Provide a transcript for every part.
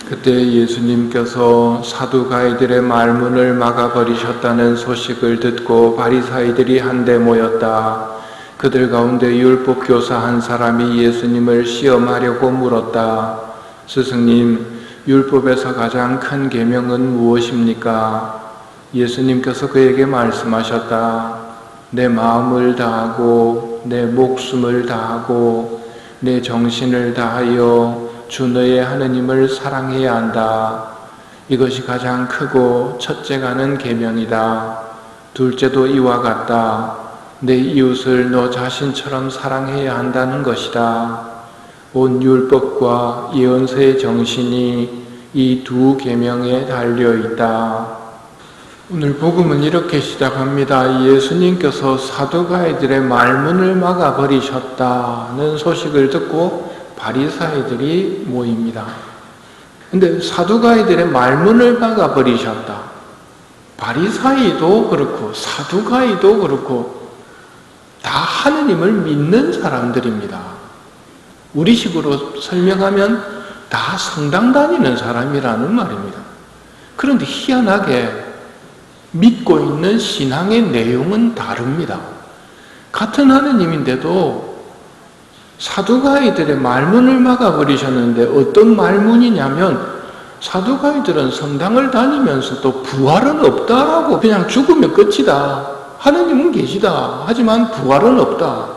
그때 예수님께서 사두가이들의 말문을 막아버리셨다는 소식을 듣고 바리사이들이 한데 모였다. 그들 가운데 율법 교사 한 사람이 예수님을 시험하려고 물었다. 스승님, 율법에서 가장 큰 계명은 무엇입니까? 예수님께서 그에게 말씀하셨다. 내 마음을 다하고 내 목숨을 다하고 내 정신을 다하여 주 너의 하느님을 사랑해야 한다. 이것이 가장 크고 첫째가는 계명이다. 둘째도 이와 같다. 내 이웃을 너 자신처럼 사랑해야 한다는 것이다. 온 율법과 예언서의 정신이 이 두 계명에 달려 있다. 오늘 복음은 이렇게 시작합니다. 예수님께서 사두가이들의 말문을 막아버리셨다는 소식을 듣고 바리사이들이 모입니다. 근데 사두가이들의 말문을 막아버리셨다. 바리사이도 그렇고 사두가이도 그렇고 다 하느님을 믿는 사람들입니다. 우리식으로 설명하면 다 성당 다니는 사람이라는 말입니다. 그런데 희한하게 믿고 있는 신앙의 내용은 다릅니다. 같은 하느님인데도 사두가이들의 말문을 막아버리셨는데 어떤 말문이냐면 사두가이들은 성당을 다니면서도 부활은 없다라고 그냥 죽으면 끝이다. 하느님은 계시다. 하지만 부활은 없다.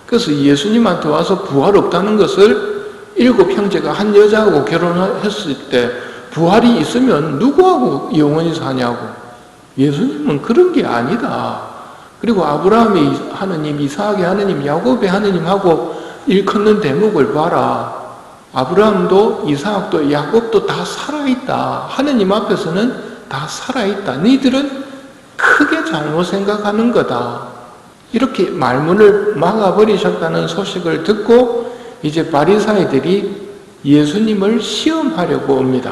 그래서 예수님한테 와서 부활 없다는 것을 7 형제가 한 여자하고 결혼했을 때 부활이 있으면 누구하고 영원히 사냐고. 예수님은 그런 게 아니다. 그리고 아브라함의 하느님, 이삭의 하느님, 야곱의 하느님하고 일컫는 대목을 봐라. 아브라함도 이삭도 야곱도 다 살아있다. 하느님 앞에서는 다 살아있다. 너희들은 크게 잘못 생각하는 거다. 이렇게 말문을 막아버리셨다는 소식을 듣고 이제 바리사이들이 예수님을 시험하려고 옵니다.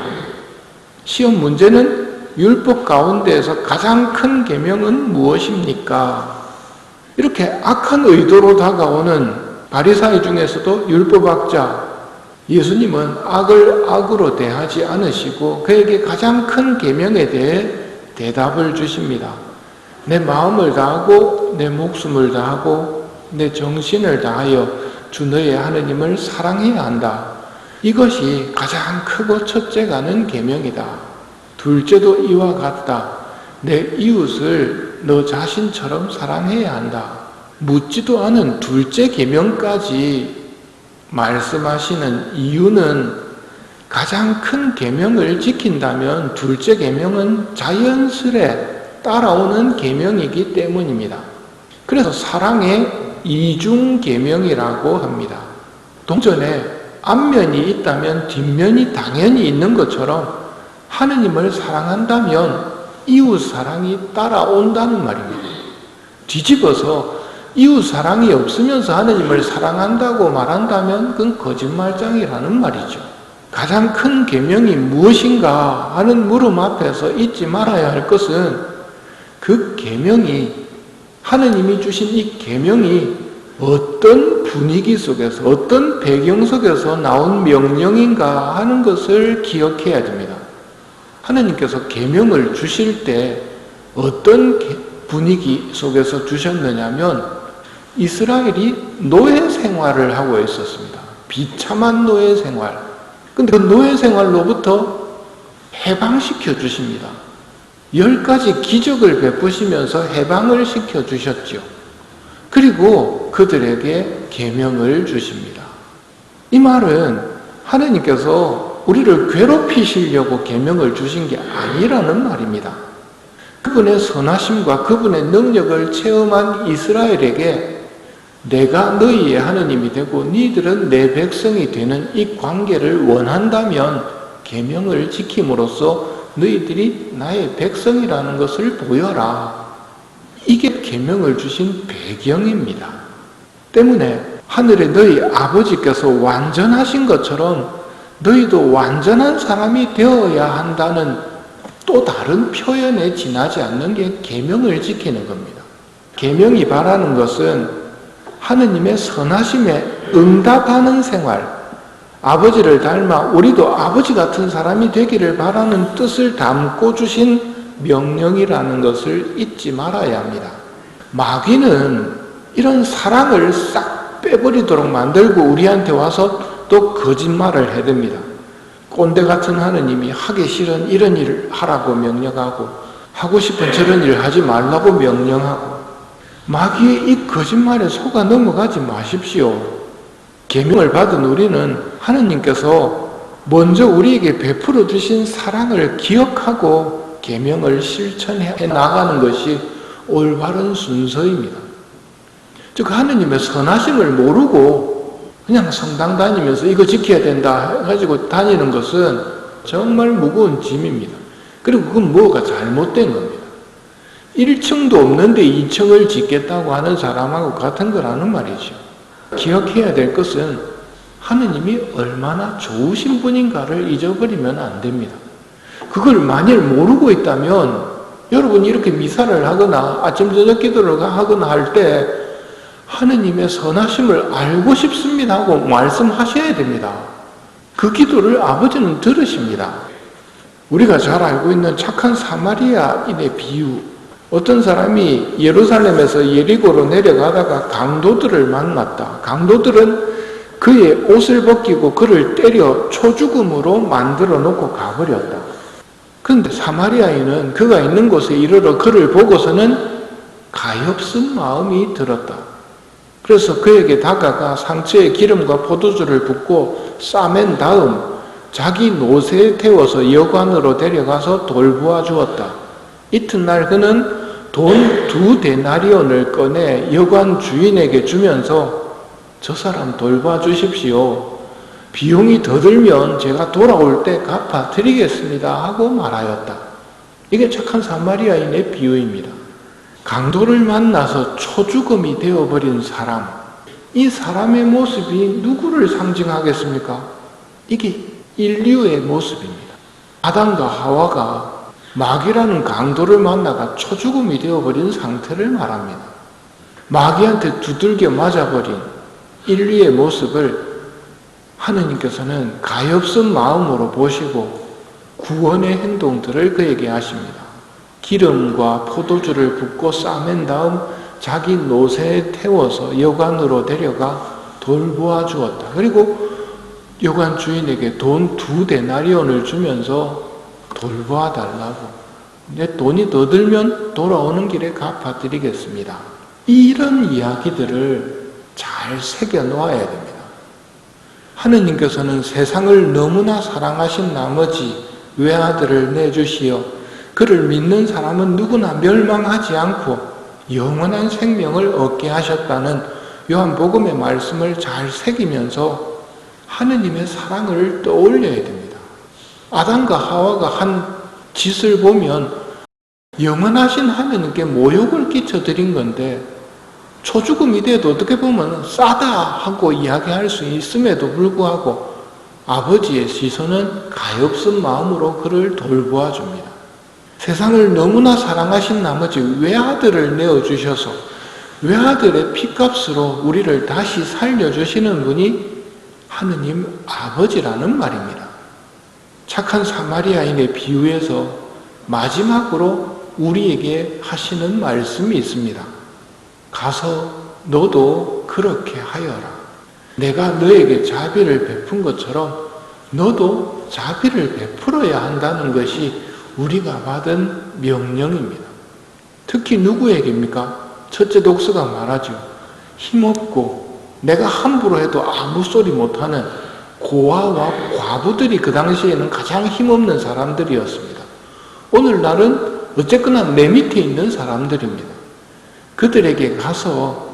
시험 문제는 율법 가운데에서 가장 큰 계명은 무엇입니까? 이렇게 악한 의도로 다가오는 바리사이 중에서도 율법학자 예수님은 악을 악으로 대하지 않으시고 그에게 가장 큰 계명에 대해 대답을 주십니다. 내 마음을 다하고 내 목숨을 다하고 내 정신을 다하여 주 너의 하느님을 사랑해야 한다. 이것이 가장 크고 첫째가는 계명이다. 둘째도 이와 같다. 내 이웃을 너 자신처럼 사랑해야 한다. 묻지도 않은 둘째 계명까지 말씀하시는 이유는 가장 큰 계명을 지킨다면 둘째 계명은 자연스레 따라오는 계명이기 때문입니다. 그래서 사랑의 이중 계명이라고 합니다. 동전에 앞면이 있다면 뒷면이 당연히 있는 것처럼 하느님을 사랑한다면 이웃 사랑이 따라온다는 말입니다. 뒤집어서 이웃 사랑이 없으면서 하느님을 사랑한다고 말한다면 그건 거짓말장이라는 말이죠. 가장 큰 계명이 무엇인가 하는 물음 앞에서 잊지 말아야 할 것은 그 계명이 하느님이 주신 이 계명이 어떤 분위기 속에서 어떤 배경 속에서 나온 명령인가 하는 것을 기억해야 됩니다. 하느님께서 계명을 주실 때 어떤 분위기 속에서 주셨느냐면 이스라엘이 노예 생활을 하고 있었습니다. 비참한 노예 생활. 근데 그 노예 생활로부터 해방시켜 주십니다. 10가지 기적을 베푸시면서 해방을 시켜 주셨죠. 그리고 그들에게 계명을 주십니다. 이 말은 하느님께서 우리를 괴롭히시려고 계명을 주신 게 아니라는 말입니다. 그분의 선하심과 그분의 능력을 체험한 이스라엘에게 내가 너희의 하느님이 되고 너희들은 내 백성이 되는 이 관계를 원한다면 계명을 지킴으로써 너희들이 나의 백성이라는 것을 보여라. 이게 계명을 주신 배경입니다. 때문에 하늘에 너희 아버지께서 완전하신 것처럼 너희도 완전한 사람이 되어야 한다는 또 다른 표현에 지나지 않는 게 계명을 지키는 겁니다. 계명이 바라는 것은 하느님의 선하심에 응답하는 생활, 아버지를 닮아 우리도 아버지 같은 사람이 되기를 바라는 뜻을 담고 주신 명령이라는 것을 잊지 말아야 합니다. 마귀는 이런 사랑을 싹 빼버리도록 만들고 우리한테 와서 또 거짓말을 해댑니다. 꼰대 같은 하느님이 하기 싫은 이런 일을 하라고 명령하고 하고 싶은 저런 일을 하지 말라고 명령하고, 마귀의 이 거짓말에 속아 넘어가지 마십시오. 계명을 받은 우리는 하느님께서 먼저 우리에게 베풀어 주신 사랑을 기억하고 계명을 실천해 나가는 것이 올바른 순서입니다. 즉 하느님의 선하심을 모르고 그냥 성당 다니면서 이거 지켜야 된다 해가지고 다니는 것은 정말 무거운 짐입니다. 그리고 그건 뭐가 잘못된 겁니다. 1층도 없는데 2층을 짓겠다고 하는 사람하고 같은 거라는 말이죠. 기억해야 될 것은 하느님이 얼마나 좋으신 분인가를 잊어버리면 안 됩니다. 그걸 만일 모르고 있다면 여러분이 이렇게 미사를 하거나 아침 저녁 기도를 하거나 할 때 하느님의 선하심을 알고 싶습니다 하고 말씀하셔야 됩니다. 그 기도를 아버지는 들으십니다. 우리가 잘 알고 있는 착한 사마리아인의 비유, 어떤 사람이 예루살렘에서 예리고로 내려가다가 강도들을 만났다. 강도들은 그의 옷을 벗기고 그를 때려 초죽음으로 만들어 놓고 가버렸다. 그런데 사마리아인은 그가 있는 곳에 이르러 그를 보고서는 가엾은 마음이 들었다. 그래서 그에게 다가가 상처에 기름과 포도주를 붓고 싸맨 다음 자기 노새에 태워서 여관으로 데려가서 돌보아 주었다. 이튿날 그는 돈 2데나리온을 꺼내 여관 주인에게 주면서 저 사람 돌봐 주십시오. 비용이 더 들면 제가 돌아올 때 갚아 드리겠습니다 하고 말하였다. 이게 착한 사마리아인의 비유입니다. 강도를 만나서 초죽음이 되어버린 사람, 이 사람의 모습이 누구를 상징하겠습니까? 이게 인류의 모습입니다. 아담과 하와가 마귀라는 강도를 만나가 초죽음이 되어버린 상태를 말합니다. 마귀한테 두들겨 맞아버린 인류의 모습을 하느님께서는 가엾은 마음으로 보시고 구원의 행동들을 그에게 하십니다. 기름과 포도주를 붓고 싸맨 다음 자기 노새에 태워서 여관으로 데려가 돌보아 주었다. 그리고 여관 주인에게 돈 2데나리온을 주면서 돌보아 달라고, 내 돈이 더 들면 돌아오는 길에 갚아드리겠습니다. 이런 이야기들을 잘 새겨 놓아야 됩니다. 하느님께서는 세상을 너무나 사랑하신 나머지 외아들을 내주시어 그를 믿는 사람은 누구나 멸망하지 않고 영원한 생명을 얻게 하셨다는 요한복음의 말씀을 잘 새기면서 하느님의 사랑을 떠올려야 됩니다. 아담과 하와가 한 짓을 보면 영원하신 하느님께 모욕을 끼쳐드린 건데, 초죽음이 돼도 어떻게 보면 싸다 하고 이야기할 수 있음에도 불구하고 아버지의 시선은 가엾은 마음으로 그를 돌보아 줍니다. 세상을 너무나 사랑하신 나머지 외아들을 내어주셔서 외아들의 피값으로 우리를 다시 살려주시는 분이 하느님 아버지라는 말입니다. 착한 사마리아인의 비유에서 마지막으로 우리에게 하시는 말씀이 있습니다. 가서 너도 그렇게 하여라. 내가 너에게 자비를 베푼 것처럼 너도 자비를 베풀어야 한다는 것이 우리가 받은 명령입니다. 특히 누구에게입니까? 첫째 독서가 말하죠. 힘없고 내가 함부로 해도 아무 소리 못하는 고아와 과부들이 그 당시에는 가장 힘없는 사람들이었습니다. 오늘날은 어쨌거나 내 밑에 있는 사람들입니다. 그들에게 가서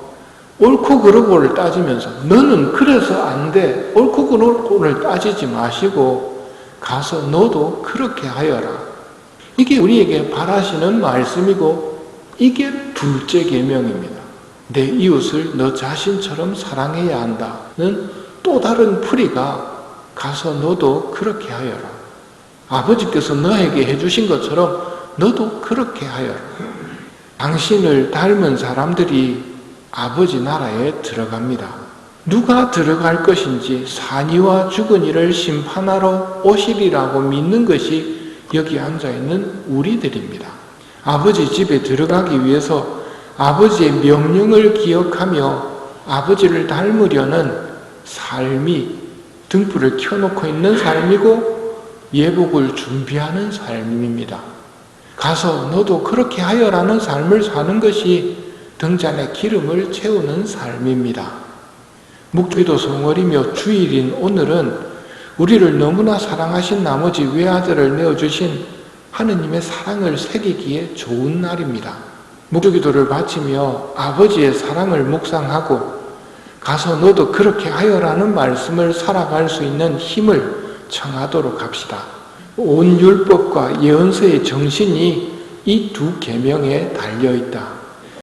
옳고 그르고를 따지면서 너는 그래서 안 돼. 옳고 그르고를 따지지 마시고 가서 너도 그렇게 하여라. 이게 우리에게 바라시는 말씀이고 이게 둘째 계명입니다. 내 이웃을 너 자신처럼 사랑해야 한다는 또 다른 풀이가 가서 너도 그렇게 하여라. 아버지께서 너에게 해주신 것처럼 너도 그렇게 하여라. 당신을 닮은 사람들이 아버지 나라에 들어갑니다. 누가 들어갈 것인지 산이와 죽은 이를 심판하러 오시리라고 믿는 것이 여기 앉아있는 우리들입니다. 아버지 집에 들어가기 위해서 아버지의 명령을 기억하며 아버지를 닮으려는 삶이 등불을 켜놓고 있는 삶이고 예복을 준비하는 삶입니다. 가서 너도 그렇게 하여라는 삶을 사는 것이 등잔에 기름을 채우는 삶입니다. 묵주기도 성월이며 주일인 오늘은 우리를 너무나 사랑하신 나머지 외아들을 내어주신 하느님의 사랑을 새기기에 좋은 날입니다. 묵주기도를 바치며 아버지의 사랑을 묵상하고 가서 너도 그렇게 하여라는 말씀을 살아갈 수 있는 힘을 청하도록 합시다. 온 율법과 예언서의 정신이 이 두 계명에 달려있다.